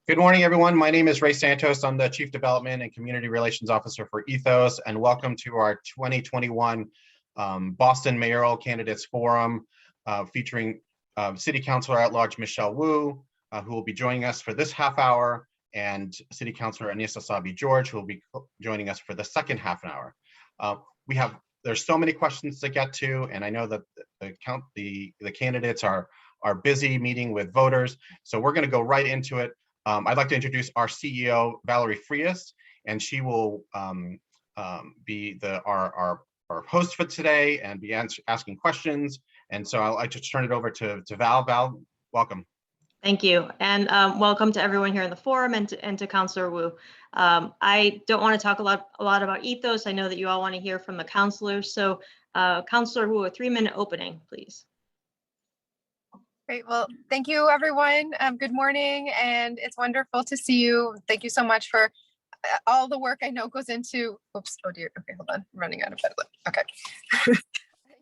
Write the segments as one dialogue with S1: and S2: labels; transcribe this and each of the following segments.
S1: Good morning, everyone. My name is Ray Santos. I'm the Chief Development and Community Relations Officer for Ethos, and welcome to our 2021 Boston Mayoral Candidates Forum featuring City Councilor at Large Michelle Wu, who will be joining us for this half hour, and City Councilor Annissa Essabi George, who will be joining us for the second half an hour. There's so many questions to get to, and I know that the candidates are busy meeting with voters, so we're going to go right into it. I'd like to introduce our CEO, Valerie Frias, and she will be our host for today and be asking questions. And so I'd like to turn it over to Val. Val, welcome.
S2: Thank you, and welcome to everyone here in the forum and to Councilor Wu. I don't want to talk a lot about Ethos. I know that you all want to hear from the councilors. So Councilor Wu, a 3-minute opening, please.
S3: Great. Well, thank you, everyone. Good morning, and it's wonderful to see you. Thank you so much for all the work I know goes into, oops, oh dear. Okay, hold on. I'm running out of bed. Okay. Thank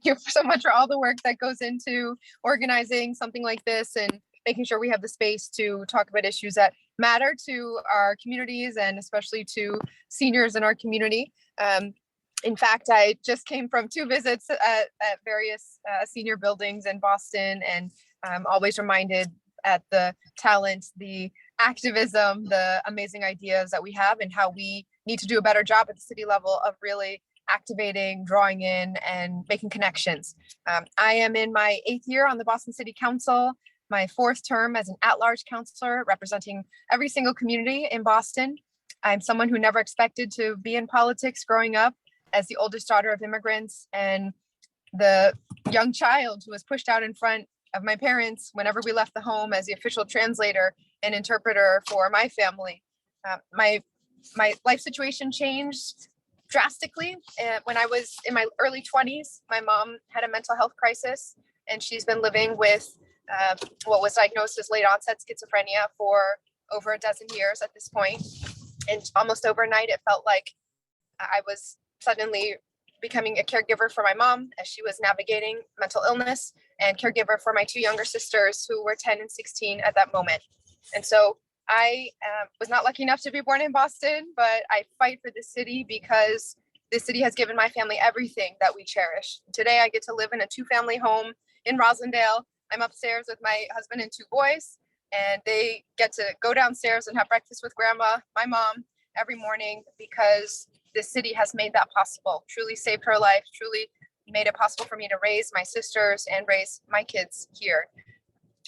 S3: you so much for all the work that goes into organizing something like this and making sure we have the space to talk about issues that matter to our communities and especially to seniors in our community. In fact, I just came from 2 visits at various senior buildings in Boston, and I'm always reminded at the talent, the activism, the amazing ideas that we have, and how we need to do a better job at the city level of really activating, drawing in, and making connections. I am in my 8th year on the Boston City Council, my 4th term as an at-large councilor representing every single community in Boston. I'm someone who never expected to be in politics growing up as the oldest daughter of immigrants and the young child who was pushed out in front of my parents whenever we left the home as the official translator and interpreter for my family. My life situation changed drastically when I was in my early 20s. My mom had a mental health crisis, and she's been living with what was diagnosed as late onset schizophrenia for over a dozen years at this point. And almost overnight, it felt like I was suddenly becoming a caregiver for my mom as she was navigating mental illness, and caregiver for my 2 younger sisters who were 10 and 16 at that moment. And so I was not lucky enough to be born in Boston, but I fight for this city because this city has given my family everything that we cherish. Today, I get to live in a 2-family home in Rosendale. I'm upstairs with my husband and 2 boys, and they get to go downstairs and have breakfast with grandma, my mom, every morning, because this city has made that possible, truly saved her life, truly made it possible for me to raise my sisters and raise my kids here.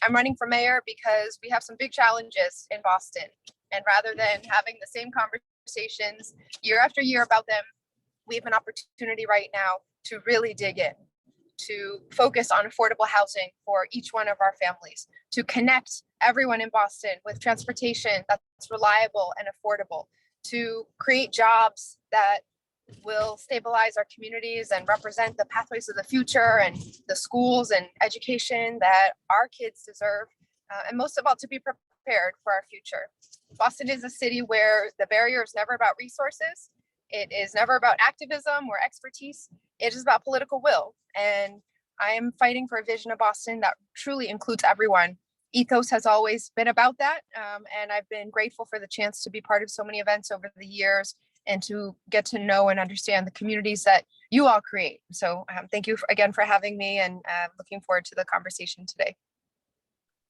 S3: I'm running for mayor because we have some big challenges in Boston. And rather than having the same conversations year after year about them, we have an opportunity right now to really dig in, to focus on affordable housing for each one of our families, to connect everyone in Boston with transportation that's reliable and affordable, to create jobs that will stabilize our communities and represent the pathways of the future and the schools and education that our kids deserve, and most of all, to be prepared for our future. Boston is a city where the barrier is never about resources. It is never about activism or expertise. It is about political will. And I am fighting for a vision of Boston that truly includes everyone. Ethos has always been about that, and I've been grateful for the chance to be part of so many events over the years and to get to know and understand the communities that you all create. So thank you again for having me, and looking forward to the conversation today.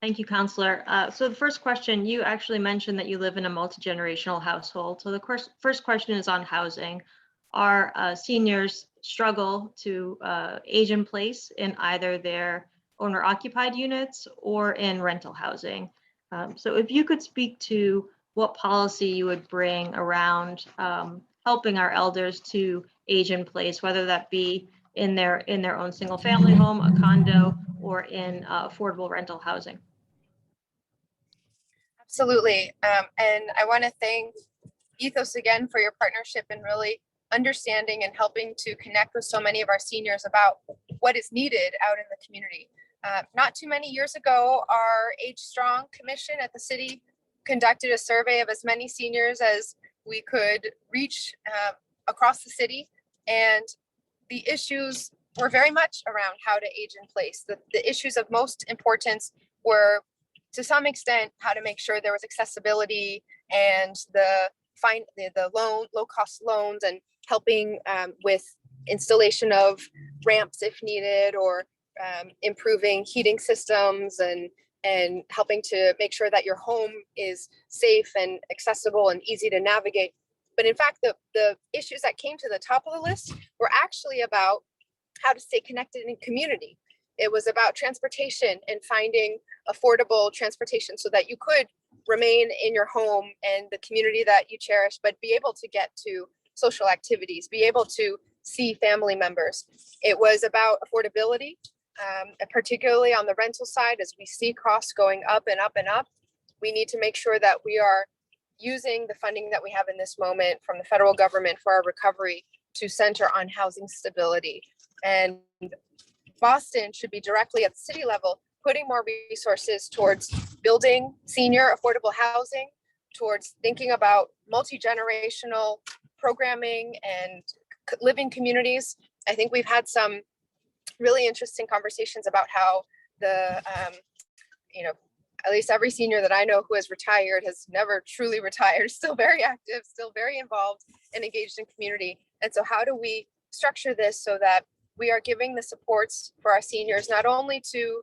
S2: Thank you, Councilor. So the first question, you actually mentioned that you live in a multi-generational household. So the first question is on housing. Our seniors struggle to age in place in either their owner-occupied units or in rental housing. So if you could speak to what policy you would bring around helping our elders to age in place, whether that be in their own single-family home, a condo, or in affordable rental housing.
S3: Absolutely, and I want to thank Ethos again for your partnership and really understanding and helping to connect with so many of our seniors about what is needed out in the community. Not too many years ago, our Age Strong Commission at the city conducted a survey of as many seniors as we could reach across the city. And the issues were very much around how to age in place. The issues of most importance were to some extent, how to make sure there was accessibility and the low cost loans, and helping with installation of ramps if needed, or improving heating systems, and helping to make sure that your home is safe and accessible and easy to navigate. But in fact, the issues that came to the top of the list were actually about how to stay connected in community. It was about transportation and finding affordable transportation so that you could remain in your home and the community that you cherish, but be able to get to social activities, be able to see family members. It was about affordability, particularly on the rental side. As we see costs going up and up and up, we need to make sure that we are using the funding that we have in this moment from the federal government for our recovery to center on housing stability. And Boston should be directly at the city level, putting more resources towards building senior affordable housing, towards thinking about multi-generational programming and living communities. I think we've had some really interesting conversations about how the, at least every senior that I know who has retired has never truly retired, still very active, still very involved and engaged in community. And so how do we structure this so that we are giving the supports for our seniors, not only to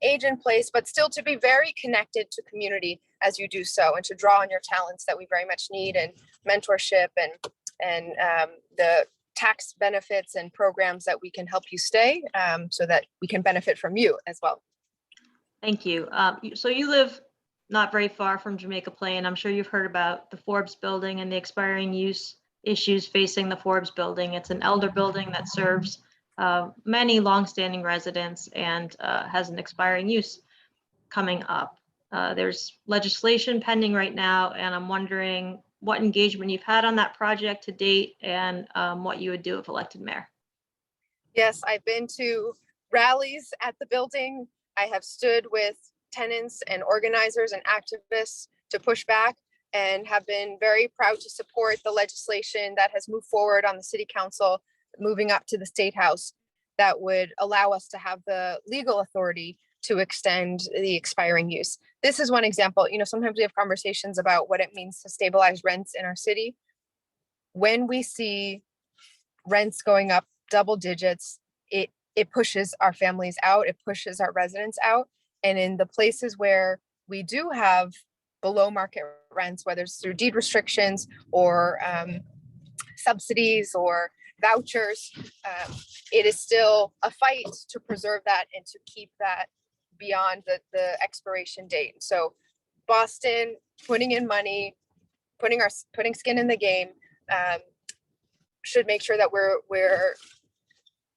S3: age in place, but still to be very connected to community as you do so, and to draw on your talents that we very much need, and mentorship and the tax benefits and programs that we can help you stay, so that we can benefit from you as well.
S2: Thank you. So you live not very far from Jamaica Plain. I'm sure you've heard about the Forbes building and the expiring use issues facing the Forbes building. It's an elder building that serves many longstanding residents and has an expiring use coming up. There's legislation pending right now, and I'm wondering what engagement you've had on that project to date, and what you would do if elected mayor.
S3: Yes, I've been to rallies at the building. I have stood with tenants and organizers and activists to push back, and have been very proud to support the legislation that has moved forward on the city council, moving up to the state house, that would allow us to have the legal authority to extend the expiring use. This is one example. Sometimes we have conversations about what it means to stabilize rents in our city. When we see rents going up double digits, it pushes our families out, it pushes our residents out. And in the places where we do have below market rents, whether it's through deed restrictions or subsidies or vouchers, it is still a fight to preserve that and to keep that beyond the expiration date. So Boston putting in money, putting skin in the game, should make sure that we're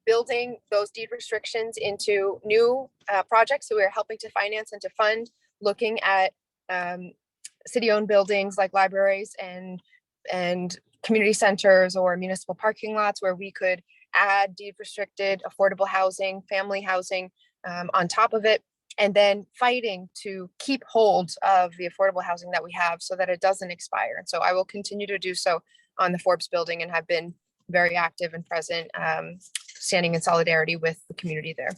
S3: building those deed restrictions into new projects. So we're helping to finance and to fund, looking at city-owned buildings like libraries and community centers or municipal parking lots, where we could add deed restricted affordable housing, family housing on top of it, and then fighting to keep hold of the affordable housing that we have so that it doesn't expire. And so I will continue to do so on the Forbes building, and have been very active and present, standing in solidarity with the community there.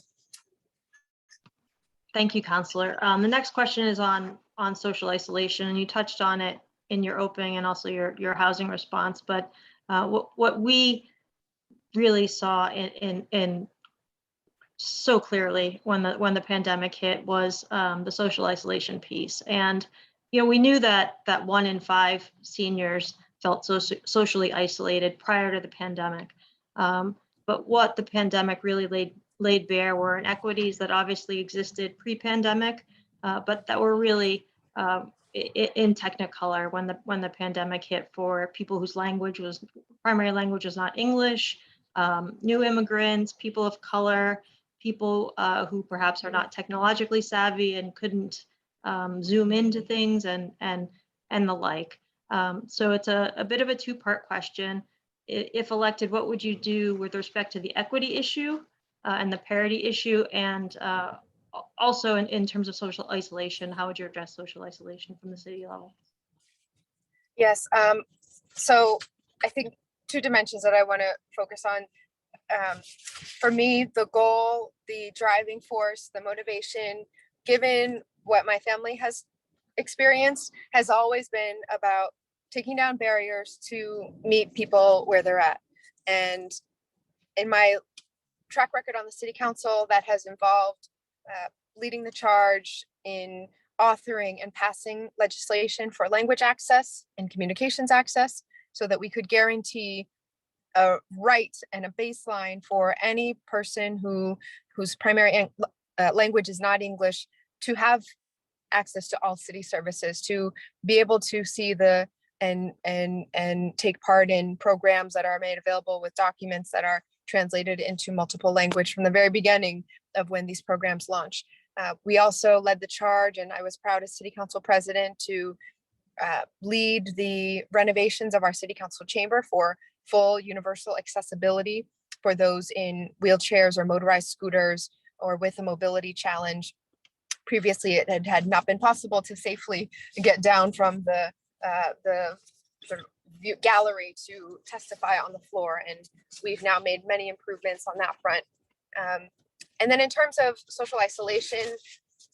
S2: Thank you, Councilor. The next question is on social isolation, and you touched on it in your opening and also your housing response. But what we really saw in so clearly when the pandemic hit was the social isolation piece. And we knew that 1 in 5 seniors felt socially isolated prior to the pandemic. But what the pandemic really laid bare were inequities that obviously existed pre-pandemic, but that were really in technicolor when the pandemic hit for people whose primary language was not English, new immigrants, people of color, people who perhaps are not technologically savvy and couldn't zoom into things and the like. So it's a bit of a two-part question. If elected, what would you do with respect to the equity issue and the parity issue, and also in terms of social isolation? How would you address social isolation from the city level?
S3: Yes, so I think 2 dimensions that I want to focus on. For me, the goal, the driving force, the motivation, given what my family has experienced has always been about taking down barriers to meet people where they're at. And in my track record on the city council, that has involved leading the charge in authoring and passing legislation for language access and communications access so that we could guarantee a right and a baseline for any person whose primary language is not English to have access to all city services, to be able to see the and take part in programs that are made available with documents that are translated into multiple language from the very beginning of when these programs launch. We also led the charge, and I was proud as city council president to lead the renovations of our city council chamber for full universal accessibility for those in wheelchairs or motorized scooters or with a mobility challenge. Previously, it had not been possible to safely get down from the sort of gallery to testify on the floor, and we've now made many improvements on that front. And then in terms of social isolation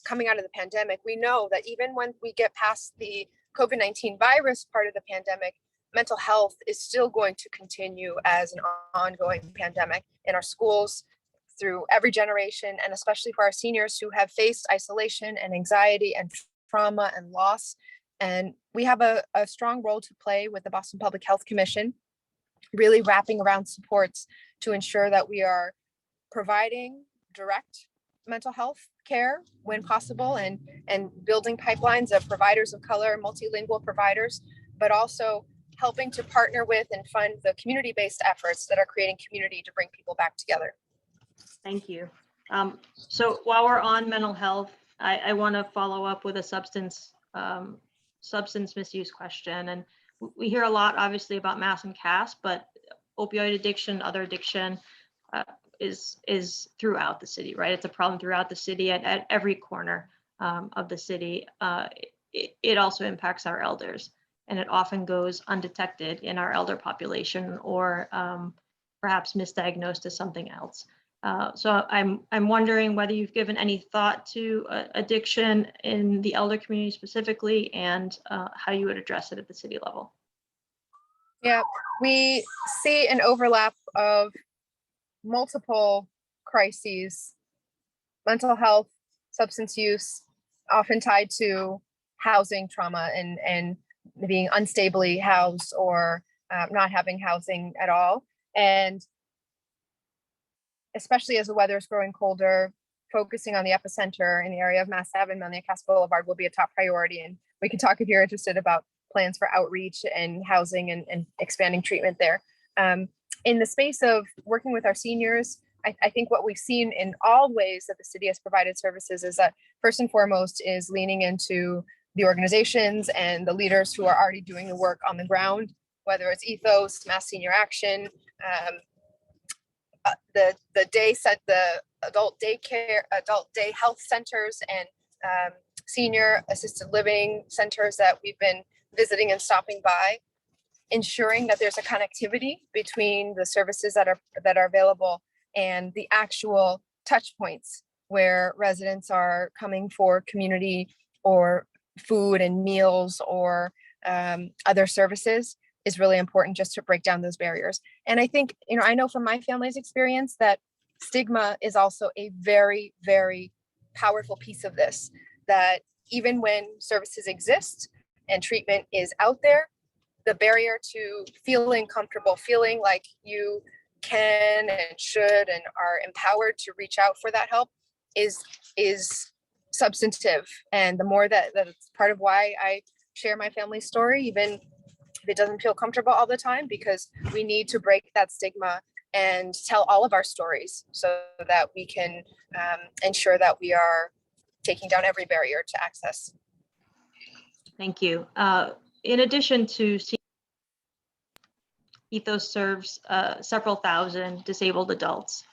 S3: coming out of the pandemic, we know that even when we get past the COVID-19 virus part of the pandemic, mental health is still going to continue as an ongoing pandemic in our schools through every generation, and especially for our seniors who have faced isolation and anxiety and trauma and loss. And we have a strong role to play with the Boston Public Health Commission, really wrapping around supports to ensure that we are providing direct mental health care when possible, and building pipelines of providers of color, multilingual providers, but also helping to partner with and fund the community-based efforts that are creating community to bring people back together.
S2: Thank you. So while we're on mental health, I want to follow up with a substance misuse question. And we hear a lot, obviously, about mass and CAS, but opioid addiction, other addiction is throughout the city, right? It's a problem throughout the city at every corner of the city. It also impacts our elders, and it often goes undetected in our elder population, or perhaps misdiagnosed as something else. So I'm wondering whether you've given any thought to addiction in the elder community specifically, and how you would address it at the city level.
S3: Yeah, we see an overlap of multiple crises, mental health, substance use, often tied to housing trauma and being unstably housed or not having housing at all. And especially as the weather is growing colder, focusing on the epicenter in the area of Mass Ave and Manliacas Boulevard will be a top priority. And we can talk if you're interested about plans for outreach and housing and expanding treatment there. In the space of working with our seniors, I think what we've seen in all ways that the city has provided services is that first and foremost is leaning into the organizations and the leaders who are already doing the work on the ground, whether it's Ethos, Mass Senior Action, the adult daycare, adult day health centers, and senior assisted living centers that we've been visiting and stopping by, ensuring that there's a connectivity between the services that are available and the actual touch points where residents are coming for community or food and meals or other services is really important, just to break down those barriers. And I think, I know from my family's experience that stigma is also a very, very powerful piece of this, that even when services exist and treatment is out there, the barrier to feeling comfortable, feeling like you can and should and are empowered to reach out for that help is substantive. And the more that's part of why I share my family's story, even if it doesn't feel comfortable all the time, because we need to break that stigma and tell all of our stories so that we can ensure that we are taking down every barrier to access.
S2: Thank you. In addition to Ethos serves several thousand disabled adults.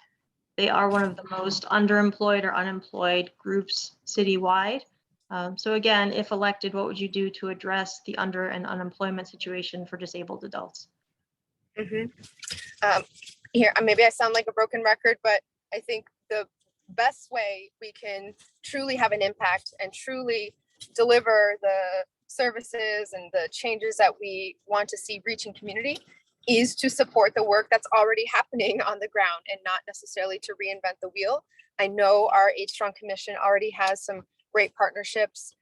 S2: They are one of the most underemployed or unemployed groups citywide. So again, if elected, what would you do to address the under and unemployment situation for disabled adults?
S3: Mm-hmm. Here, maybe I sound like a broken record, but I think the best way we can truly have an impact and truly deliver the services and the changes that we want to see reaching community is to support the work that's already happening on the ground and not necessarily to reinvent the wheel. I know our 8 Strong Commission already has some great partnerships,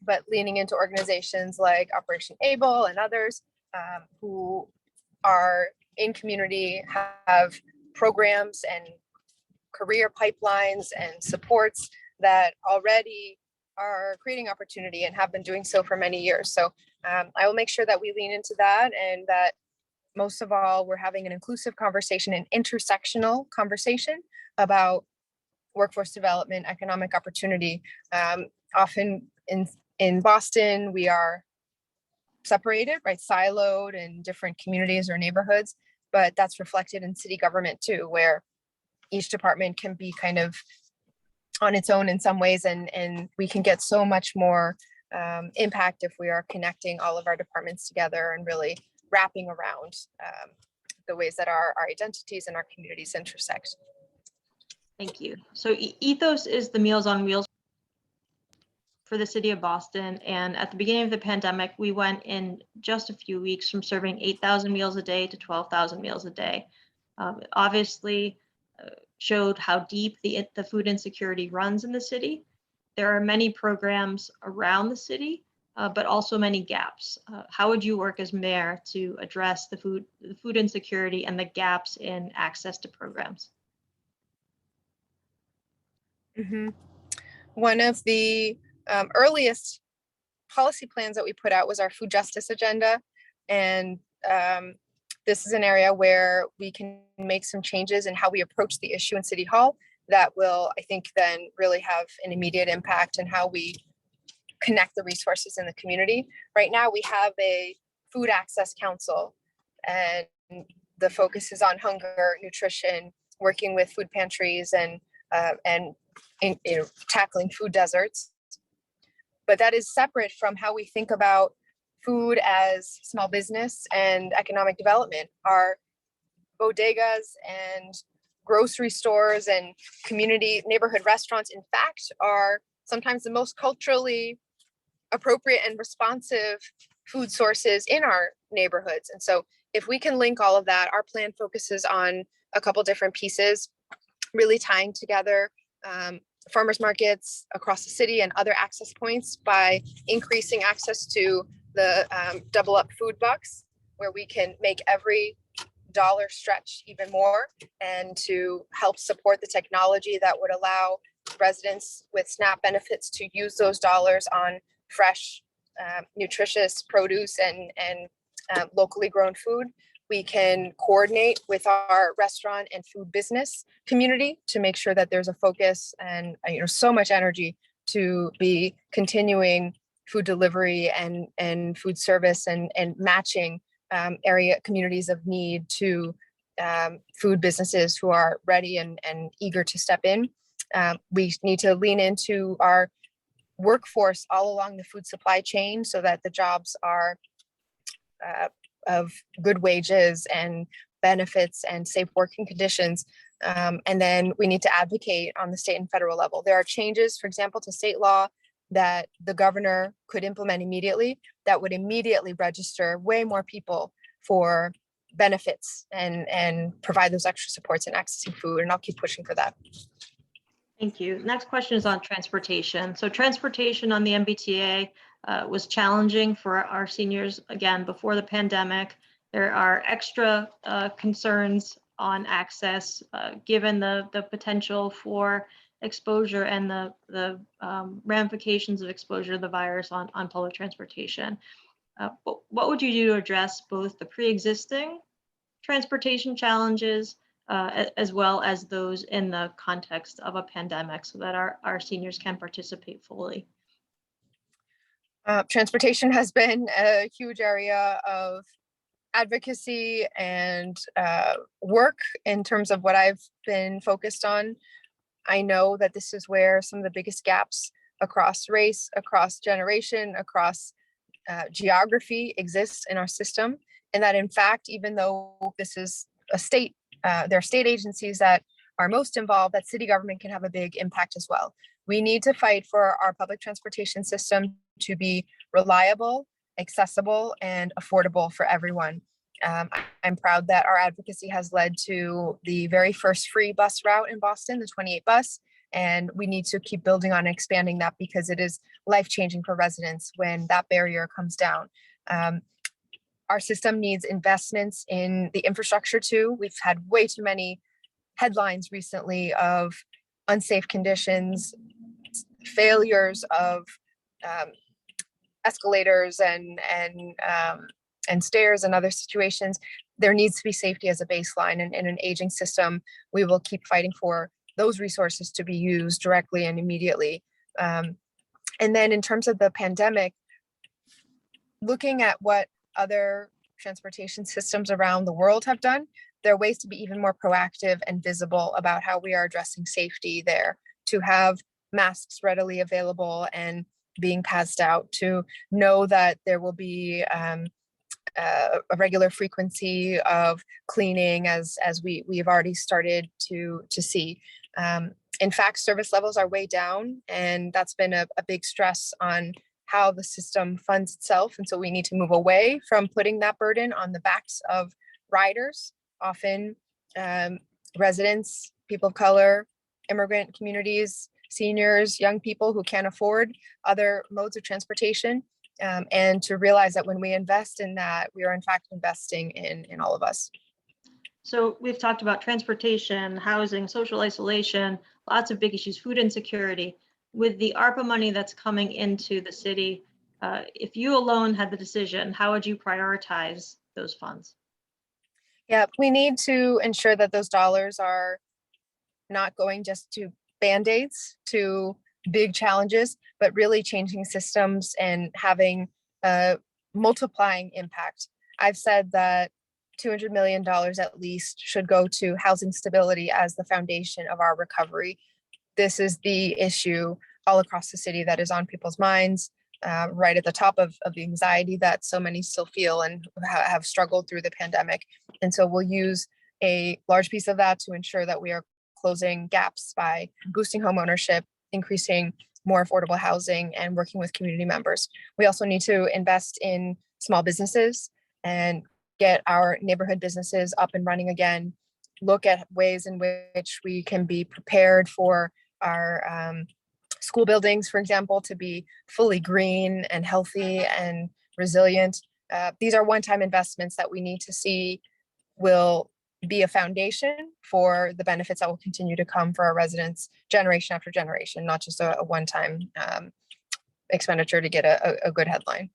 S3: but leaning into organizations like Operation Able and others who are in community, have programs and career pipelines and supports that already are creating opportunity and have been doing so for many years. So I will make sure that we lean into that, and that most of all, we're having an inclusive conversation, an intersectional conversation about workforce development, economic opportunity. Often in Boston, we are separated, right, siloed in different communities or neighborhoods, but that's reflected in city government too, where each department can be kind of on its own in some ways, and we can get so much more impact if we are connecting all of our departments together and really wrapping around the ways that our identities and our communities intersect.
S2: Thank you. So Ethos is the Meals on Wheels for the city of Boston. And at the beginning of the pandemic, we went in just a few weeks from serving 8,000 meals a day to 12,000 meals a day. Obviously showed how deep the food insecurity runs in the city. There are many programs around the city, but also many gaps. How would you work as mayor to address the food insecurity and the gaps in access to programs?
S3: Mm-hmm. One of the earliest policy plans that we put out was our food justice agenda. And this is an area where we can make some changes in how we approach the issue in City Hall that will, I think, then really have an immediate impact in how we connect the resources in the community. Right now, we have a food access council, and the focus is on hunger, nutrition, working with food pantries and tackling food deserts. But that is separate from how we think about food as small business and economic development. Our bodegas and grocery stores and community neighborhood restaurants, in fact, are sometimes the most culturally appropriate and responsive food sources in our neighborhoods. And so if we can link all of that, our plan focuses on a couple different pieces, really tying together farmers markets across the city and other access points by increasing access to the double up food bucks, where we can make every dollar stretch even more, and to help support the technology that would allow residents with SNAP benefits to use those dollars on fresh, nutritious produce and locally grown food. We can coordinate with our restaurant and food business community to make sure that there's a focus and so much energy to be continuing food delivery and food service and matching area communities of need to food businesses who are ready and eager to step in. We need to lean into our workforce all along the food supply chain so that the jobs are of good wages and benefits and safe working conditions. And then we need to advocate on the state and federal level. There are changes, for example, to state law that the governor could implement immediately that would immediately register way more people for benefits and provide those extra supports in accessing food. And I'll keep pushing for that.
S2: Thank you. Next question is on transportation. So transportation on the MBTA was challenging for our seniors, again, before the pandemic. There are extra concerns on access, given the potential for exposure and the ramifications of exposure to the virus on public transportation. What would you do to address both the pre-existing transportation challenges as well as those in the context of a pandemic so that our seniors can participate fully?
S3: Transportation has been a huge area of advocacy and work in terms of what I've been focused on. I know that this is where some of the biggest gaps across race, across generation, across geography exists in our system. And that in fact, even though this is a state, there are state agencies that are most involved, that city government can have a big impact as well. We need to fight for our public transportation system to be reliable, accessible, and affordable for everyone. I'm proud that our advocacy has led to the very first free bus route in Boston, the 28 bus, and we need to keep building on and expanding that because it is life-changing for residents when that barrier comes down. Our system needs investments in the infrastructure too. We've had way too many headlines recently of unsafe conditions, failures of escalators and stairs and other situations. There needs to be safety as a baseline, and in an aging system, we will keep fighting for those resources to be used directly and immediately. And then in terms of the pandemic, looking at what other transportation systems around the world have done, there are ways to be even more proactive and visible about how we are addressing safety there, to have masks readily available and being passed out, to know that there will be a regular frequency of cleaning as we've already started to see. In fact, service levels are way down, and that's been a big stress on how the system funds itself. And so we need to move away from putting that burden on the backs of riders, often residents, people of color, immigrant communities, seniors, young people who can't afford other modes of transportation. And to realize that when we invest in that, we are in fact investing in all of us.
S2: So we've talked about transportation, housing, social isolation, lots of big issues, food insecurity. With the ARPA money that's coming into the city, if you alone had the decision, how would you prioritize those funds?
S3: Yeah, we need to ensure that those dollars are not going just to Band-Aids, to big challenges, but really changing systems and having a multiplying impact. I've said that $200 million at least should go to housing stability as the foundation of our recovery. This is the issue all across the city that is on people's minds, right at the top of the anxiety that so many still feel and have struggled through the pandemic. And so we'll use a large piece of that to ensure that we are closing gaps by boosting home ownership, increasing more affordable housing, and working with community members. We also need to invest in small businesses and get our neighborhood businesses up and running again, look at ways in which we can be prepared for our school buildings, for example, to be fully green and healthy and resilient. These are one-time investments that we need to see will be a foundation for the benefits that will continue to come for our residents generation after generation, not just a one-time expenditure to get a good headline.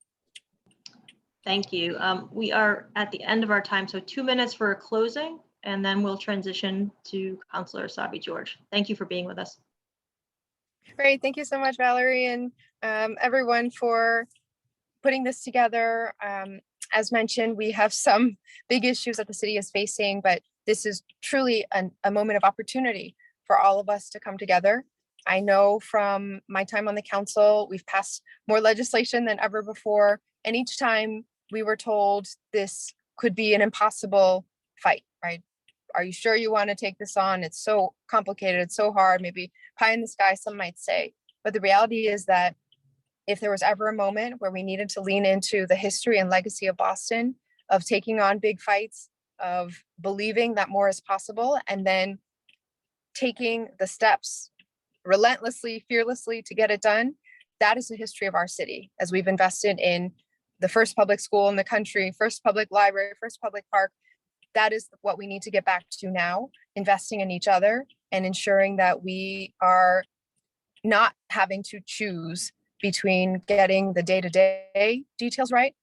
S2: Thank you. We are at the end of our time, so 2 minutes for a closing, and then we'll transition to Councilor Essabi George. Thank you for being with us.
S3: Great. Thank you so much, Valerie, and everyone for putting this together. As mentioned, we have some big issues that the city is facing, but this is truly a moment of opportunity for all of us to come together. I know from my time on the council, we've passed more legislation than ever before. And each time we were told this could be an impossible fight, right? Are you sure you want to take this on? It's so complicated, it's so hard, maybe pie in the sky, some might say. But the reality is that if there was ever a moment where we needed to lean into the history and legacy of Boston, of taking on big fights, of believing that more is possible, and then taking the steps relentlessly, fearlessly to get it done, that is the history of our city, as we've invested in the first public school in the country, first public library, first public park. That is what we need to get back to now, investing in each other and ensuring that we are not having to choose between getting the day-to-day details right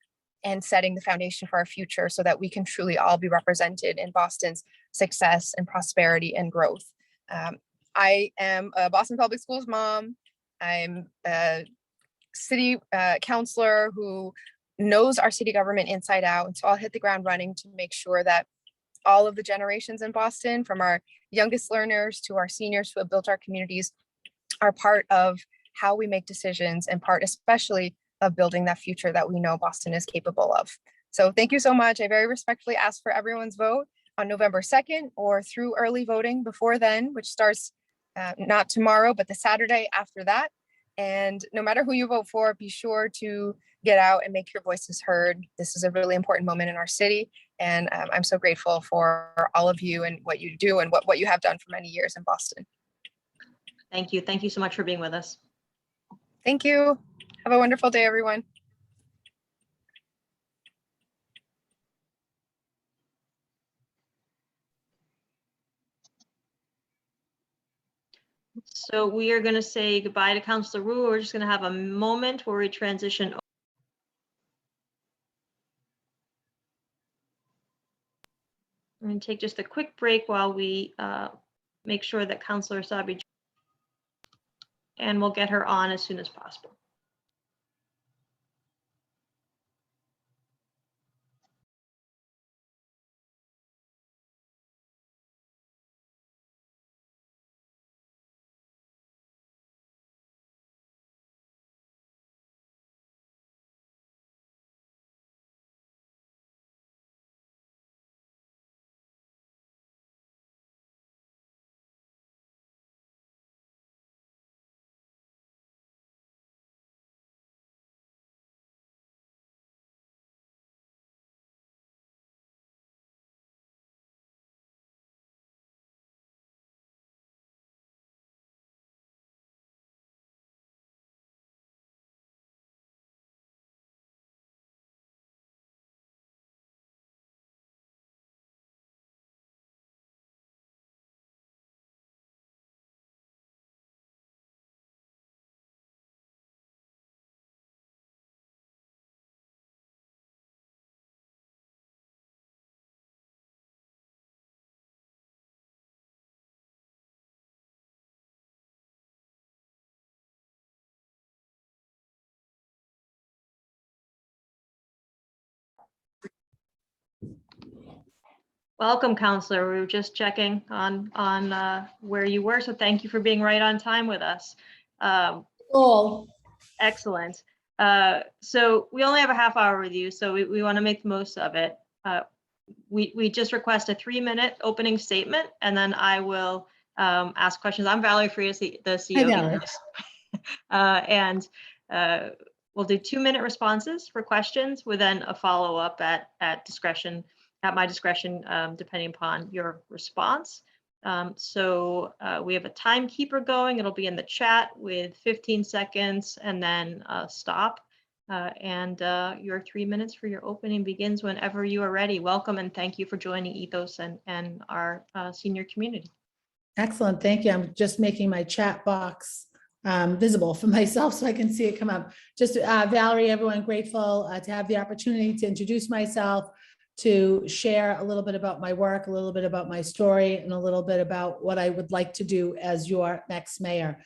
S3: and setting the foundation for our future so that we can truly all be represented in Boston's success and prosperity and growth. I am a Boston Public Schools mom. I'm a city councilor who knows our city government inside out. And so I'll hit the ground running to make sure that all of the generations in Boston, from our youngest learners to our seniors who have built our communities, are part of how we make decisions and part especially of building that future that we know Boston is capable of. So thank you so much. I very respectfully ask for everyone's vote on November 2nd or through early voting before then, which starts not tomorrow, but the Saturday after that. And no matter who you vote for, be sure to get out and make your voices heard. This is a really important moment in our city. And I'm so grateful for all of you and what you do and what you have done for many years in Boston.
S2: Thank you. Thank you so much for being with us.
S3: Thank you. Have a wonderful day, everyone.
S2: So we are going to say goodbye to Councilor Wu. We're just going to have a moment where we transition. I'm going to take just a quick break while we make sure that Councilor Essabi, and we'll get her on as soon as possible. Welcome, Councilor. We were just checking on where you were, so thank you for being right on time with us.
S4: Cool.
S2: Excellent. So we only have a half hour with you, so we want to make the most of it. We just request a 3-minute opening statement, and then I will ask questions. I'm Valerie Frias, the CEO of Ethos. And we'll do 2-minute responses for questions with then a follow-up at discretion, at my discretion, depending upon your response. So we have a timekeeper going. It'll be in the chat with 15 seconds and then stop. And your 3 minutes for your opening begins whenever you are ready. Welcome and thank you for joining Ethos and our senior community.
S4: Excellent. Thank you. I'm just making my chat box visible for myself so I can see it come up. Just Valerie, everyone, grateful to have the opportunity to introduce myself, to share a little bit about my work, a little bit about my story, and a little bit about what I would like to do as your next mayor.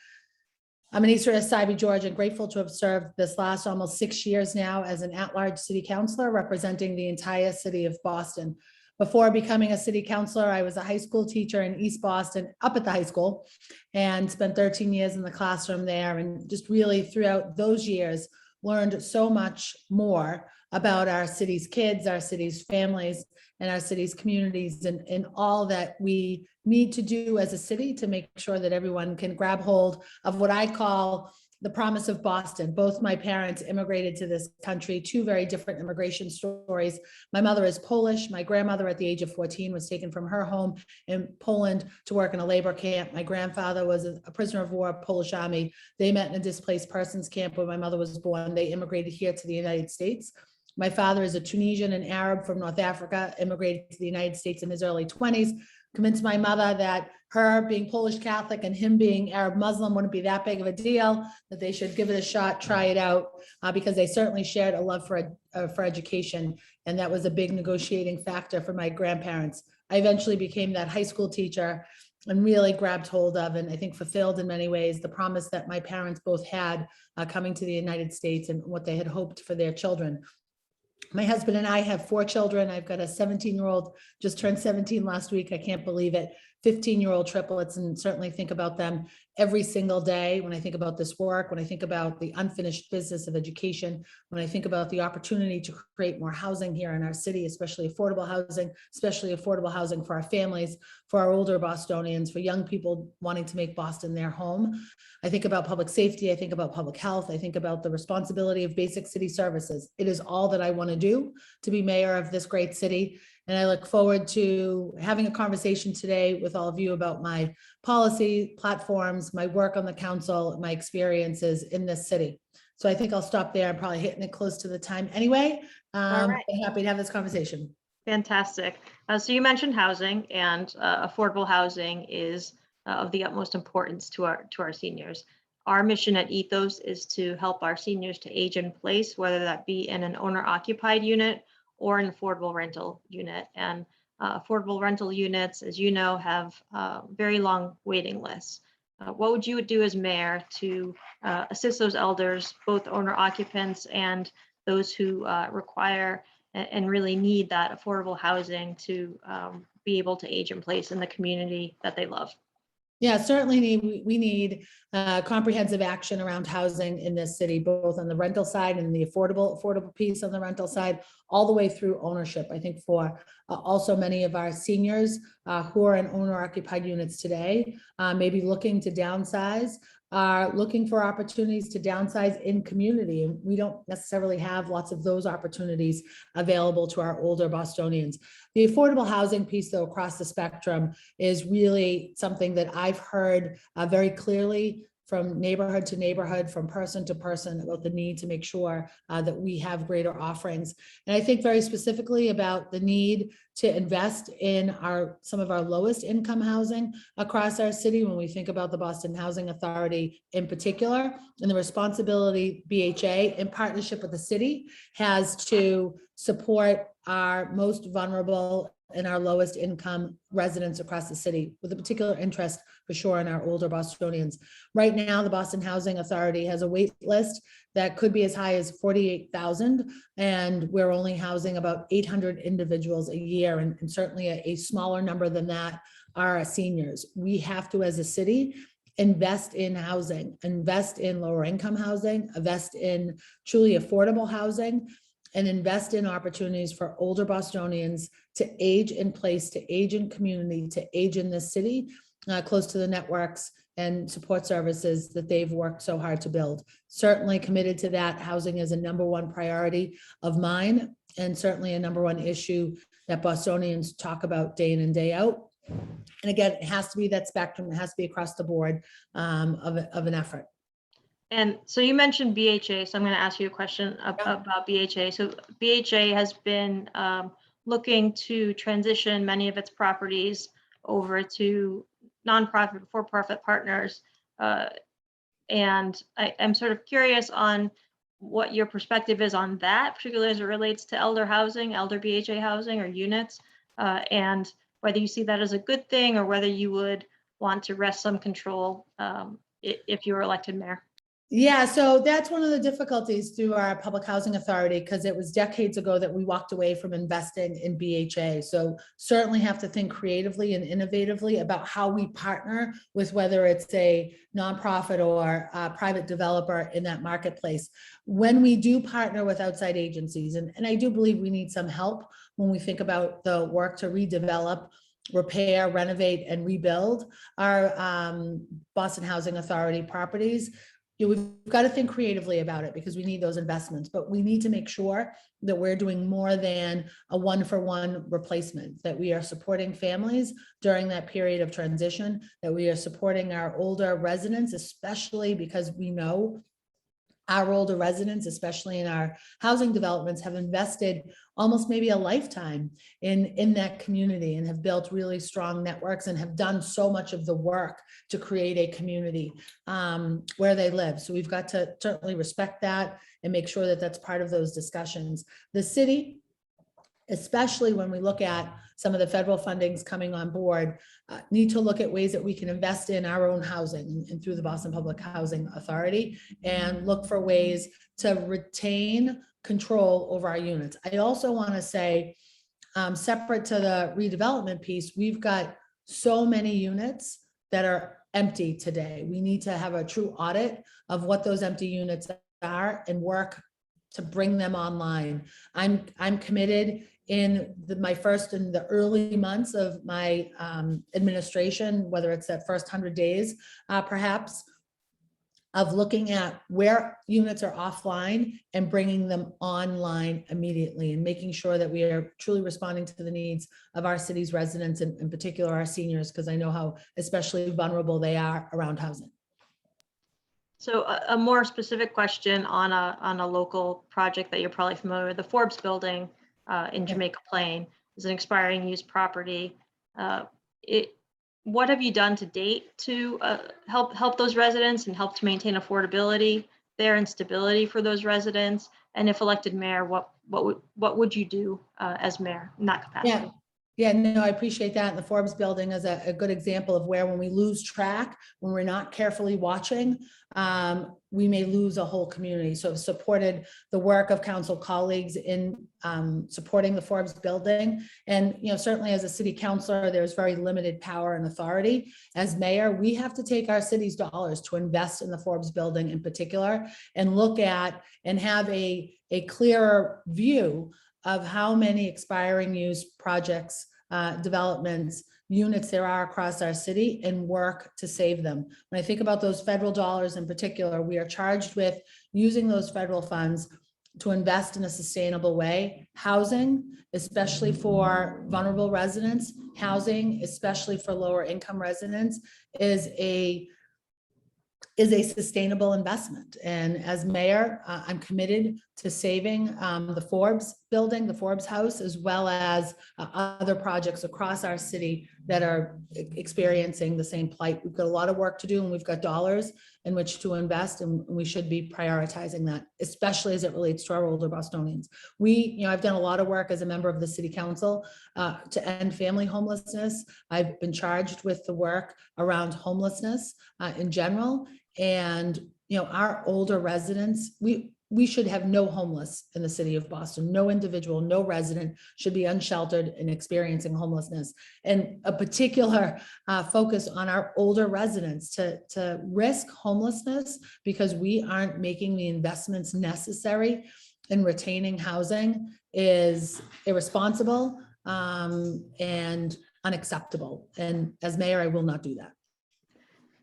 S4: I'm Annissa Essaibi, Georgia, and grateful to have served this last almost 6 years now as an at-large city councilor representing the entire city of Boston. Before becoming a city councilor, I was a high school teacher in East Boston, up at the high school, and spent 13 years in the classroom there. And just really throughout those years, learned so much more about our city's kids, our city's families, and our city's communities, and all that we need to do as a city to make sure that everyone can grab hold of what I call the promise of Boston. Both my parents immigrated to this country, 2 very different immigration stories. My mother is Polish. My grandmother at the age of 14 was taken from her home in Poland to work in a labor camp. My grandfather was a prisoner of war, Polish army. They met in a displaced persons camp where my mother was born. They immigrated here to the United States. My father is a Tunisian and Arab from North Africa, immigrated to the United States in his early 20s, convinced my mother that her being Polish Catholic and him being Arab Muslim wouldn't be that big of a deal, that they should give it a shot, try it out, because they certainly shared a love for education. And that was a big negotiating factor for my grandparents. I eventually became that high school teacher and really grabbed hold of, and I think fulfilled in many ways, the promise that my parents both had coming to the United States and what they had hoped for their children. My husband and I have 4 children. I've got a 17-year-old, just turned 17 last week. I can't believe it. 15-year-old triplets, and certainly think about them every single day when I think about this work, when I think about the unfinished business of education, when I think about the opportunity to create more housing here in our city, especially affordable housing for our families, for our older Bostonians, for young people wanting to make Boston their home. I think about public safety, I think about public health, I think about the responsibility of basic city services. It is all that I want to do to be mayor of this great city. And I look forward to having a conversation today with all of you about my policy platforms, my work on the council, my experiences in this city. So I think I'll stop there. I'm probably hitting it close to the time anyway.
S2: All right.
S4: I'm happy to have this conversation.
S2: Fantastic. So you mentioned housing, and affordable housing is of the utmost importance to our seniors. Our mission at Ethos is to help our seniors to age in place, whether that be in an owner-occupied unit or an affordable rental unit. And affordable rental units, as you know, have very long waiting lists. What would you do as mayor to assist those elders, both owner occupants and those who require and really need that affordable housing to be able to age in place in the community that they love?
S4: Yeah, certainly we need comprehensive action around housing in this city, both on the rental side and the affordable piece on the rental side, all the way through ownership. I think for also many of our seniors who are in owner occupied units today, maybe looking to downsize, are looking for opportunities to downsize in community. And we don't necessarily have lots of those opportunities available to our older Bostonians. The affordable housing piece, though, across the spectrum is really something that I've heard very clearly from neighborhood to neighborhood, from person to person, about the need to make sure that we have greater offerings. And I think very specifically about the need to invest in some of our lowest income housing across our city when we think about the Boston Housing Authority in particular, and the responsibility BHA in partnership with the city has to support our most vulnerable and our lowest income residents across the city, with a particular interest for sure in our older Bostonians. Right now, the Boston Housing Authority has a wait list that could be as high as 48,000, and we're only housing about 800 individuals a year, and certainly a smaller number than that are our seniors. We have to, as a city, invest in housing, invest in lower income housing, invest in truly affordable housing, and invest in opportunities for older Bostonians to age in place, to age in community, to age in this city, close to the networks and support services that they've worked so hard to build. Certainly committed to that. Housing is a #1 priority of mine, and certainly a #1 issue that Bostonians talk about day in and day out. And again, it has to be that spectrum. It has to be across the board of an effort.
S2: And so you mentioned BHA, so I'm going to ask you a question about BHA. So BHA has been looking to transition many of its properties over to nonprofit, for-profit partners. And I'm sort of curious on what your perspective is on that, particularly as it relates to elder housing, elder BHA housing or units, and whether you see that as a good thing or whether you would want to wrest some control if you were elected mayor.
S4: Yeah, so that's one of the difficulties through our public housing authority, because it was decades ago that we walked away from investing in BHA. So certainly have to think creatively and innovatively about how we partner with, whether it's a nonprofit or a private developer in that marketplace. When we do partner with outside agencies, and I do believe we need some help when we think about the work to redevelop, repair, renovate, and rebuild our Boston Housing Authority properties. We've got to think creatively about it, because we need those investments, but we need to make sure that we're doing more than a one-for-one replacement, that we are supporting families during that period of transition, that we are supporting our older residents, especially because we know our older residents, especially in our housing developments, have invested almost maybe a lifetime in that community and have built really strong networks and have done so much of the work to create a community where they live. So we've got to certainly respect that and make sure that that's part of those discussions. The city, especially when we look at some of the federal fundings coming on board, need to look at ways that we can invest in our own housing and through the Boston Public Housing Authority, and look for ways to retain control over our units. I also want to say, separate to the redevelopment piece, we've got so many units that are empty today. We need to have a true audit of what those empty units are and work to bring them online. I'm committed in my first, in the early months of my administration, whether it's that first 100 days, perhaps, of looking at where units are offline and bringing them online immediately, and making sure that we are truly responding to the needs of our city's residents, and in particular our seniors, because I know how especially vulnerable they are around housing.
S2: So a more specific question on a local project that you're probably familiar with, the Forbes building in Jamaica Plain is an expiring use property. What have you done to date to help those residents and help to maintain affordability there and stability for those residents? And if elected mayor, what would you do as mayor in that capacity?
S4: Yeah, no, I appreciate that. And the Forbes building is a good example of where, when we lose track, when we're not carefully watching, we may lose a whole community. So I've supported the work of council colleagues in supporting the Forbes building. And, certainly as a city councilor, there's very limited power and authority. As mayor, we have to take our city's dollars to invest in the Forbes building in particular, and look at and have a clearer view of how many expiring use projects, developments, units there are across our city, and work to save them. When I think about those federal dollars in particular, we are charged with using those federal funds to invest in a sustainable way. Housing, especially for vulnerable residents, housing, especially for lower income residents, is a sustainable investment. And as mayor, I'm committed to saving the Forbes building, the Forbes house, as well as other projects across our city that are experiencing the same plight. We've got a lot of work to do, and we've got dollars in which to invest, and we should be prioritizing that, especially as it relates to our older Bostonians. I've done a lot of work as a member of the city council to end family homelessness. I've been charged with the work around homelessness in general. And, our older residents, we should have no homeless in the city of Boston. No individual, no resident should be unsheltered and experiencing homelessness. And a particular focus on our older residents to risk homelessness because we aren't making the investments necessary in retaining housing is irresponsible and unacceptable. And as mayor, I will not do that.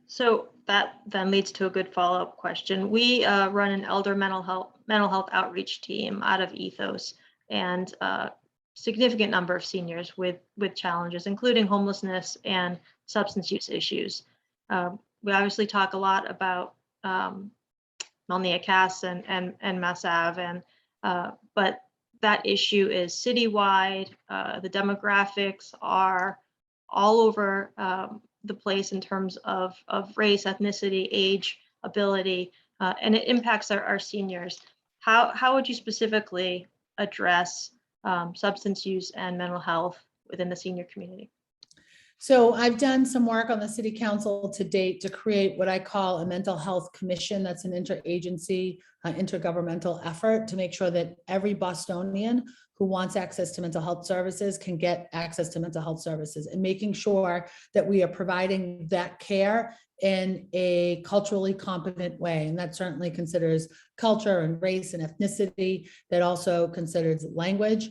S2: So that then leads to a good follow-up question. We run an elder mental health outreach team out of Ethos, and a significant number of seniors with challenges, including homelessness and substance use issues. We obviously talk a lot about Melnia Cass and Mass Ave, but that issue is citywide. The demographics are all over the place in terms of race, ethnicity, age, ability, and it impacts our seniors. How would you specifically address substance use and mental health within the senior community?
S4: So I've done some work on the city council to date to create what I call a mental health commission. That's an interagency, intergovernmental effort to make sure that every Bostonian who wants access to mental health services can get access to mental health services, and making sure that we are providing that care in a culturally competent way. And that certainly considers culture and race and ethnicity. That also considers language.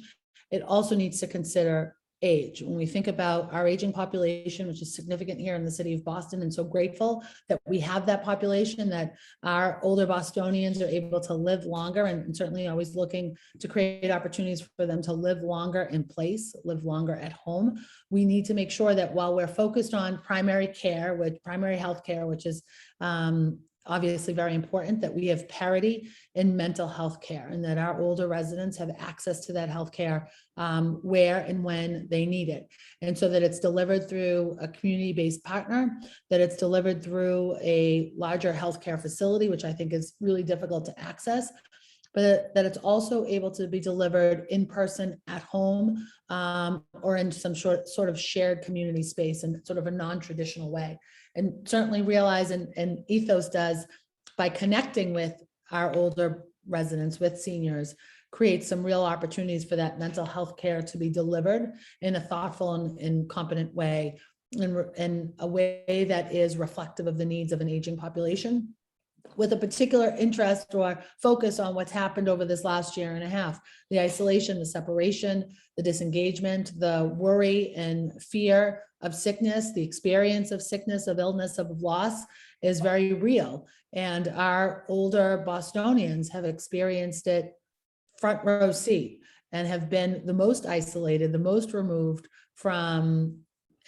S4: It also needs to consider age. When we think about our aging population, which is significant here in the city of Boston, and so grateful that we have that population, that our older Bostonians are able to live longer, and certainly always looking to create opportunities for them to live longer in place, live longer at home. We need to make sure that while we're focused on primary care, with primary health care, which is obviously very important, that we have parity in mental health care, and that our older residents have access to that health care where and when they need it. And so that it's delivered through a community-based partner, that it's delivered through a larger healthcare facility, which I think is really difficult to access, but that it's also able to be delivered in person at home or in some sort of shared community space in sort of a non-traditional way. And certainly realize, and Ethos does, by connecting with our older residents, with seniors, create some real opportunities for that mental health care to be delivered in a thoughtful and competent way in a way that is reflective of the needs of an aging population, with a particular interest or focus on what's happened over this last year and a half. The isolation, the separation, the disengagement, the worry and fear of sickness, the experience of sickness, of illness, of loss is very real. And our older Bostonians have experienced it front row seat and have been the most isolated, the most removed from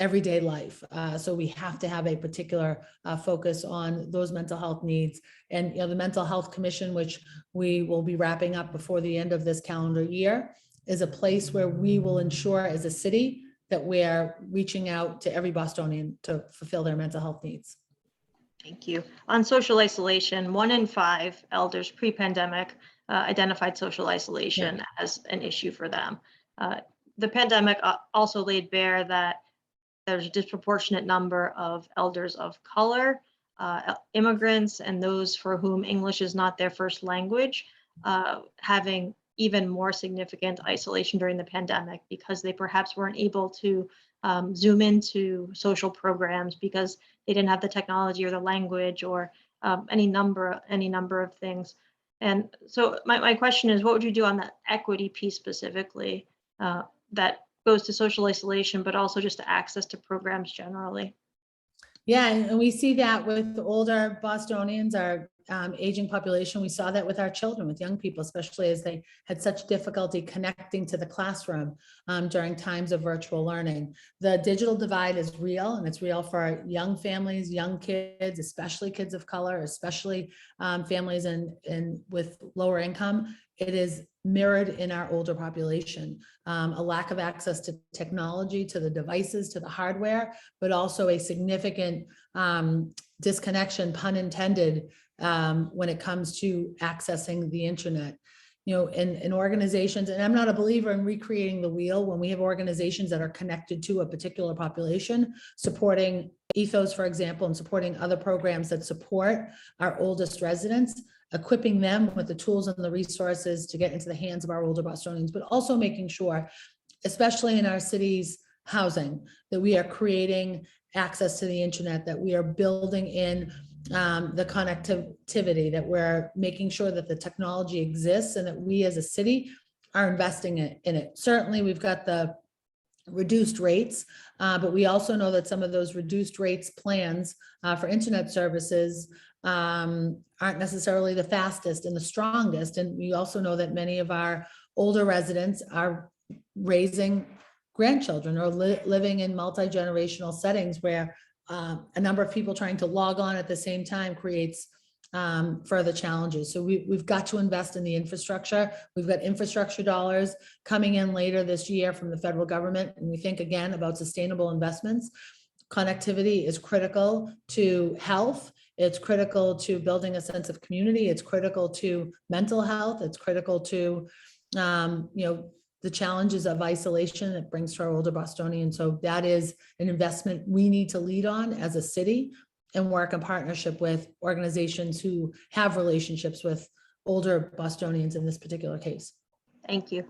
S4: everyday life. So we have to have a particular focus on those mental health needs. And the Mental Health Commission, which we will be wrapping up before the end of this calendar year, is a place where we will ensure as a city that we're reaching out to every Bostonian to fulfill their mental health needs.
S2: Thank you. On social isolation, 1 in 5 elders pre-pandemic identified social isolation as an issue for them. The pandemic also laid bare that there's a disproportionate number of elders of color, immigrants, and those for whom English is not their first language, having even more significant isolation during the pandemic because they perhaps weren't able to Zoom into social programs because they didn't have the technology or the language or any number of things. And so my question is, what would you do on that equity piece specifically that goes to social isolation, but also just to access to programs generally?
S4: Yeah, and we see that with older Bostonians, our aging population. We saw that with our children, with young people, especially as they had such difficulty connecting to the classroom during times of virtual learning. The digital divide is real, and it's real for young families, young kids, especially kids of color, especially families with lower income. It is mirrored in our older population, a lack of access to technology, to the devices, to the hardware, but also a significant disconnection, pun intended, when it comes to accessing the internet. In organizations, and I'm not a believer in recreating the wheel, when we have organizations that are connected to a particular population, supporting Ethos, for example, and supporting other programs that support our oldest residents, equipping them with the tools and the resources to get into the hands of our older Bostonians, but also making sure, especially in our city's housing, that we are creating access to the internet, that we are building in the connectivity, that we're making sure that the technology exists and that we as a city are investing in it. Certainly, we've got the reduced rates, but we also know that some of those reduced rates plans for internet services aren't necessarily the fastest and the strongest. And we also know that many of our older residents are raising grandchildren or living in multi-generational settings where a number of people trying to log on at the same time creates further challenges. So we've got to invest in the infrastructure. We've got infrastructure dollars coming in later this year from the federal government. And we think again about sustainable investments. Connectivity is critical to health. It's critical to building a sense of community. It's critical to mental health. It's critical to, the challenges of isolation it brings to our older Bostonians. So that is an investment we need to lead on as a city and work in partnership with organizations who have relationships with older Bostonians in this particular case.
S2: Thank you.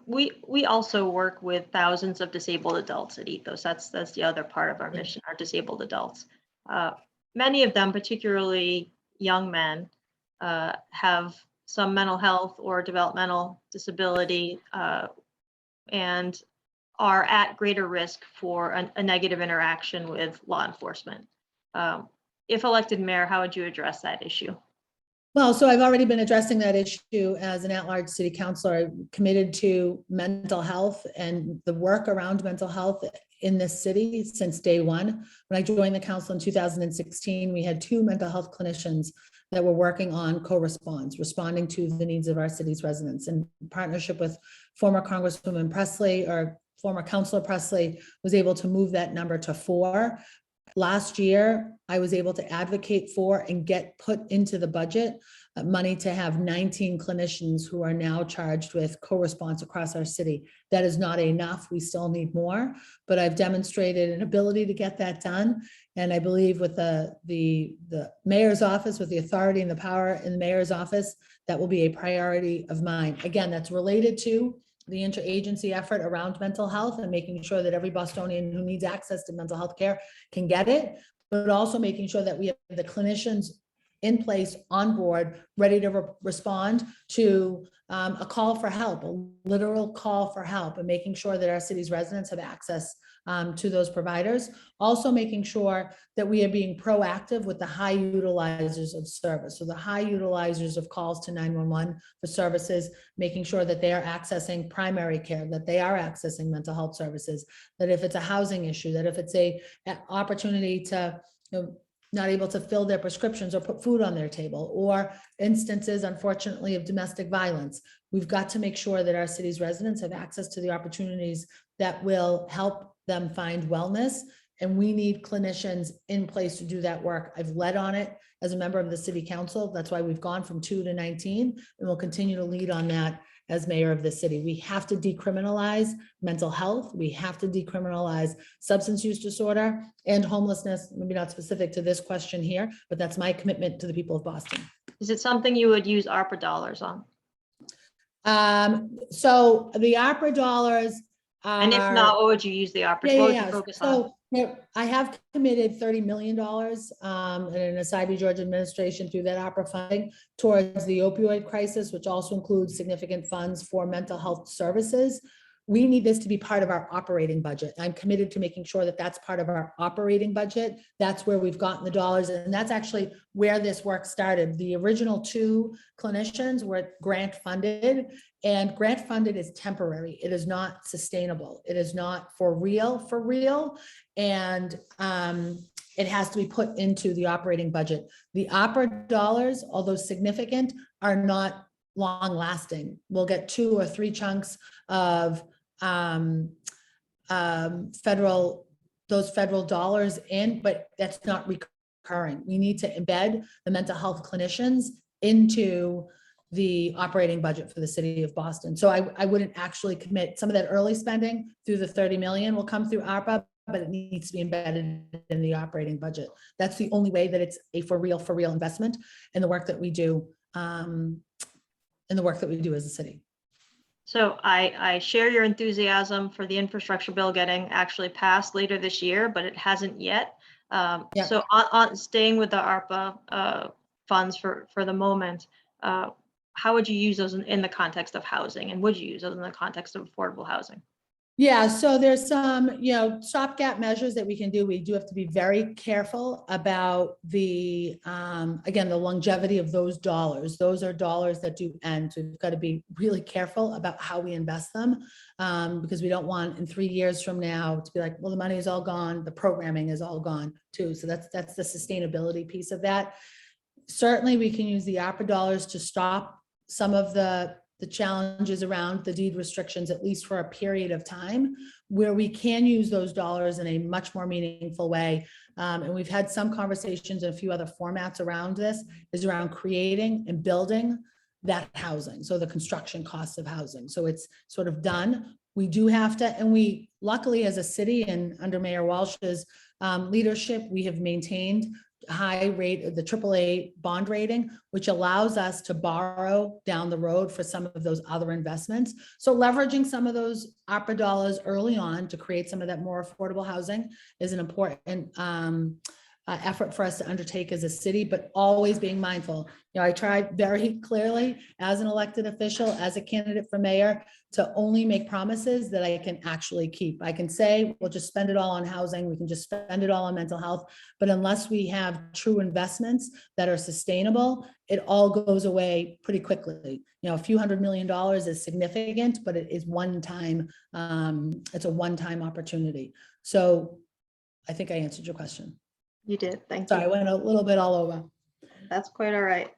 S2: We also work with thousands of disabled adults at Ethos. That's the other part of our mission, our disabled adults. Many of them, particularly young men, have some mental health or developmental disability and are at greater risk for a negative interaction with law enforcement. If elected mayor, how would you address that issue?
S4: Well, so I've already been addressing that issue as an at-large city councilor. I'm committed to mental health and the work around mental health in this city since day one. When I joined the council in 2016, we had 2 mental health clinicians that were working on co-response, responding to the needs of our city's residents. In partnership with former Congresswoman Presley, or former Councilor Presley, was able to move that number to 4. Last year, I was able to advocate for and get put into the budget money to have 19 clinicians who are now charged with co-response across our city. That is not enough. We still need more, but I've demonstrated an ability to get that done. And I believe with the mayor's office, with the authority and the power in the mayor's office, that will be a priority of mine. Again, that's related to the interagency effort around mental health and making sure that every Bostonian who needs access to mental health care can get it, but also making sure that we have the clinicians in place, on board, ready to respond to a call for help, a literal call for help, and making sure that our city's residents have access to those providers. Also making sure that we are being proactive with the high utilizers of service. So the high utilizers of calls to 911 for services, making sure that they are accessing primary care, that they are accessing mental health services, that if it's a housing issue, that if it's an opportunity to, not able to fill their prescriptions or put food on their table, or instances, unfortunately, of domestic violence. We've got to make sure that our city's residents have access to the opportunities that will help them find wellness. And we need clinicians in place to do that work. I've led on it as a member of the city council. That's why we've gone from 2 to 19, and we'll continue to lead on that as mayor of the city. We have to decriminalize mental health. We have to decriminalize substance use disorder and homelessness. Maybe not specific to this question here, but that's my commitment to the people of Boston.
S2: Is it something you would use ARPA dollars on?
S4: So the ARPA dollars are.
S2: And if not, what would you use the ARPA? What would you focus on?
S4: So I have committed $30 million in an Essaibi Georgia administration through that ARPA funding towards the opioid crisis, which also includes significant funds for mental health services. We need this to be part of our operating budget. I'm committed to making sure that that's part of our operating budget. That's where we've gotten the dollars. And that's actually where this work started. The original 2 clinicians were grant funded, and grant funded is temporary. It is not sustainable. It is not for real. And it has to be put into the operating budget. The ARPA dollars, although significant, are not long lasting. We'll get 2 or 3 chunks of federal dollars in, but that's not recurring. We need to embed the mental health clinicians into the operating budget for the city of Boston. So I wouldn't actually commit. Some of that early spending through the 30 million will come through ARPA, but it needs to be embedded in the operating budget. That's the only way that it's a for real investment in the work that we do, as a city.
S2: So I share your enthusiasm for the infrastructure bill getting actually passed later this year, but it hasn't yet. So on staying with the ARPA funds for the moment, how would you use those in the context of housing, and would you use those in the context of affordable housing?
S4: Yeah, so there's some, stopgap measures that we can do. We do have to be very careful about the, again, the longevity of those dollars. Those are dollars that do end. So we've got to be really careful about how we invest them, because we don't want in 3 years from now to be like, well, the money is all gone, the programming is all gone too. So that's the sustainability piece of that. Certainly, we can use the ARPA dollars to stop some of the challenges around the deed restrictions, at least for a period of time, where we can use those dollars in a much more meaningful way. And we've had some conversations in a few other formats around this, is around creating and building that housing. So the construction costs of housing. So it's sort of done. We do have to, and we luckily as a city and under Mayor Walsh's leadership, we have maintained high rate of the AAA bond rating, which allows us to borrow down the road for some of those other investments. So leveraging some of those ARPA dollars early on to create some of that more affordable housing is an important effort for us to undertake as a city, but always being mindful. I tried very clearly as an elected official, as a candidate for mayor, to only make promises that I can actually keep. I can say, we'll just spend it all on housing. We can just spend it all on mental health. But unless we have true investments that are sustainable, it all goes away pretty quickly. A few $100 million is significant, but it is one time. It's a one-time opportunity. So I think I answered your question.
S2: You did, thank you.
S4: Sorry, I went a little bit all over.
S2: That's quite all right.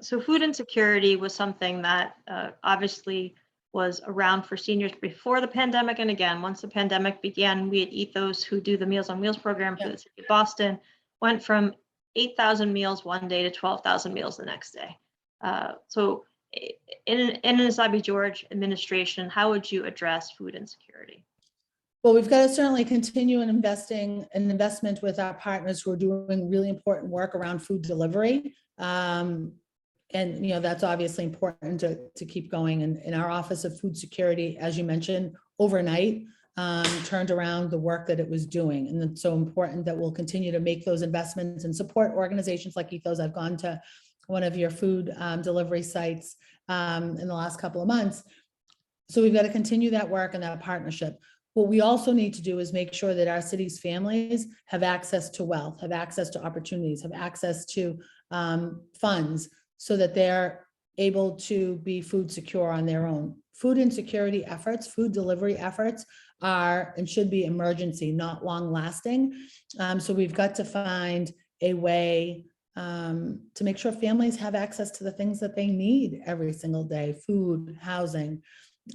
S2: So food insecurity was something that obviously was around for seniors before the pandemic. And again, once the pandemic began, we at Ethos, who do the Meals on Wheels program for the city of Boston, went from 8,000 meals one day to 12,000 meals the next day. So in an Essabi George administration, how would you address food insecurity?
S4: Well, we've got to certainly continue in investment with our partners who are doing really important work around food delivery. and, that's obviously important to keep going. And in our Office of Food Security, as you mentioned, overnight, turned around the work that it was doing. And it's so important that we'll continue to make those investments and support organizations like Ethos. I've gone to one of your food delivery sites in the last couple of months. So we've got to continue that work and that partnership. What we also need to do is make sure that our city's families have access to wealth, have access to opportunities, have access to funds, so that they're able to be food secure on their own. Food insecurity efforts, food delivery efforts are and should be emergency, not long lasting. So we've got to find a way to make sure families have access to the things that they need every single day: food, housing,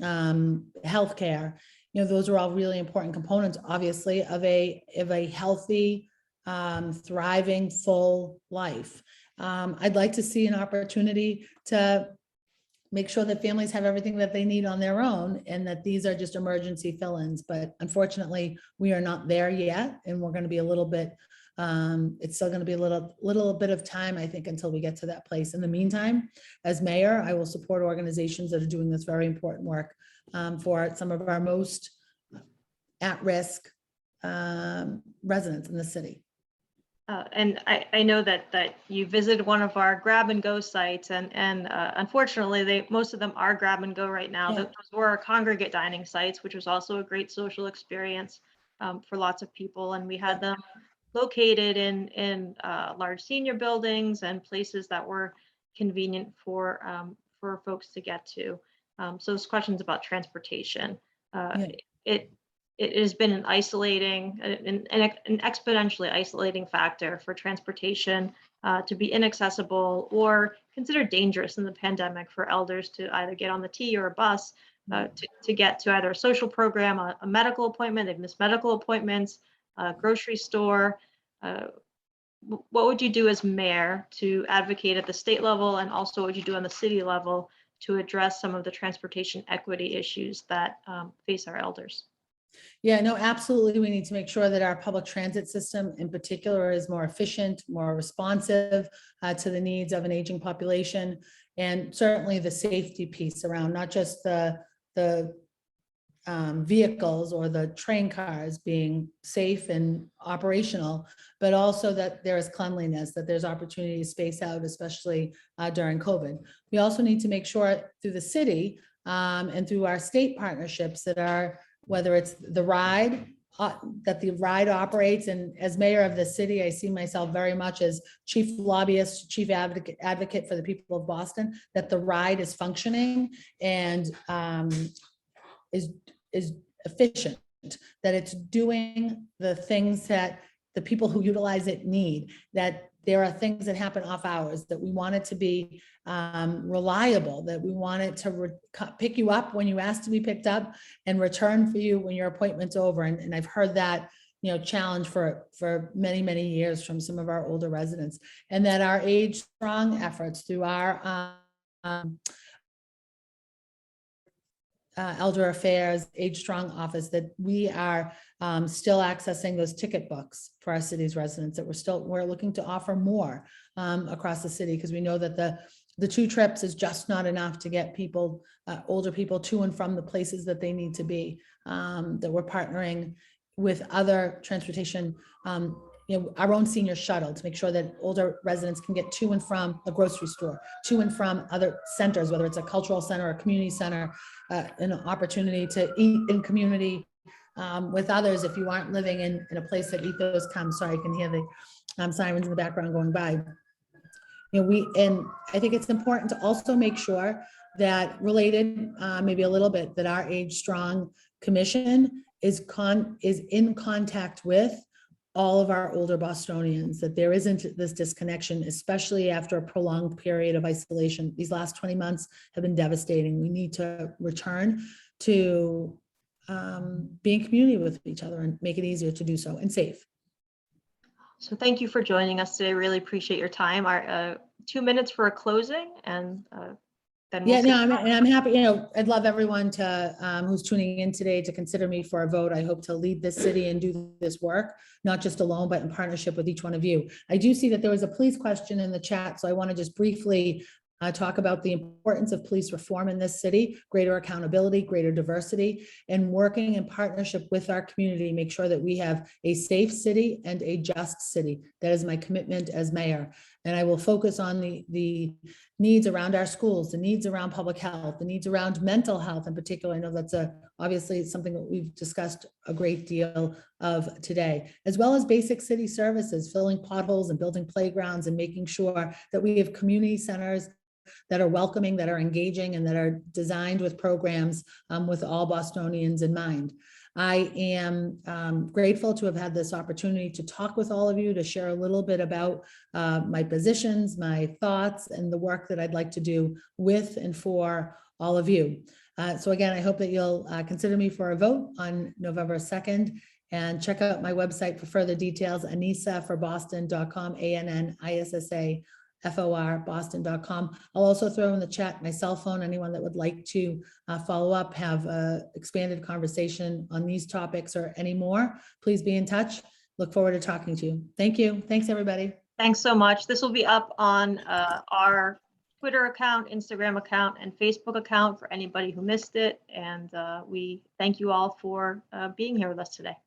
S4: healthcare. Those are all really important components, obviously, of a healthy, thriving, full life. I'd like to see an opportunity to make sure that families have everything that they need on their own, and that these are just emergency fill-ins. But unfortunately, we are not there yet, and we're going to be a little bit, it's still going to be a little bit of time, I think, until we get to that place. In the meantime, as mayor, I will support organizations that are doing this very important work for some of our most at-risk residents in the city.
S2: And I know that you visited one of our grab and go sites, and unfortunately, most of them are grab and go right now.
S4: Yeah.
S2: Those were our congregate dining sites, which was also a great social experience for lots of people. And we had them located in large senior buildings and places that were convenient for folks to get to. So those questions about transportation, it has been an isolating, an exponentially isolating factor for transportation to be inaccessible or considered dangerous in the pandemic for elders to either get on the T or a bus to get to either a social program, a medical appointment. They've missed medical appointments, a grocery store. What would you do as mayor to advocate at the state level, and also what would you do on the city level to address some of the transportation equity issues that face our elders?
S4: Yeah, no, absolutely. We need to make sure that our public transit system in particular is more efficient, more responsive to the needs of an aging population. And certainly the safety piece around not just the vehicles or the train cars being safe and operational, but also that there is cleanliness, that there's opportunity to space out, especially during COVID. We also need to make sure through the city and through our state partnerships that are, whether it's the ride, that the ride operates. And as mayor of the city, I see myself very much as chief lobbyist, chief advocate for the people of Boston, that the ride is functioning and is efficient, that it's doing the things that the people who utilize it need, that there are things that happen off hours, that we want it to be reliable, that we want it to pick you up when you ask to be picked up and return for you when your appointment's over. And I've heard that, challenge for many, many years from some of our older residents, and that our age strong efforts through our Elder Affairs Age Strong office, that we are still accessing those ticket books for our city's residents, that we're looking to offer more across the city, because we know that the 2 trips is just not enough to get people, older people, to and from the places that they need to be, that we're partnering with other transportation, our own senior shuttle, to make sure that older residents can get to and from a grocery store, to and from other centers, whether it's a cultural center or a community center, an opportunity to eat in community with others if you aren't living in a place that Ethos comes. Sorry, I can hear the sirens in the background going by. And I think it's important to also make sure that, related maybe a little bit, that our Age Strong Commission is in contact with all of our older Bostonians, that there isn't this disconnection, especially after a prolonged period of isolation. These last 20 months have been devastating. We need to return to be in community with each other and make it easier to do so, and safe.
S2: So thank you for joining us today. Really appreciate your time. Our 2 minutes for a closing, and then we'll
S4: I'm happy. I'd love everyone to who's tuning in today to consider me for a vote. I hope to lead this city and do this work, not just alone, but in partnership with each one of you. I do see that there was a police question in the chat, so I want to just briefly talk about the importance of police reform in this city, greater accountability, greater diversity, and working in partnership with our community, make sure that we have a safe city and a just city. That is my commitment as mayor. And I will focus on the needs around our schools, the needs around public health, the needs around mental health in particular. I know that's obviously something that we've discussed a great deal of today, as well as basic city services, filling potholes and building playgrounds and making sure that we have community centers that are welcoming, that are engaging, and that are designed with programs with all Bostonians in mind. I am grateful to have had this opportunity to talk with all of you, to share a little bit about my positions, my thoughts, and the work that I'd like to do with and for all of you. So again, I hope that you'll consider me for a vote on November 2nd, and check out my website for further details, annissaforboston.com, ANNISSA FOR Boston.com. I'll also throw in the chat my cell phone, anyone that would like to follow up, have an expanded conversation on these topics or any more, please be in touch. Look forward to talking to you. Thank you. Thanks, everybody.
S2: Thanks so much. This will be up on our Twitter account, Instagram account, and Facebook account for anybody who missed it. And we thank you all for being here with us today.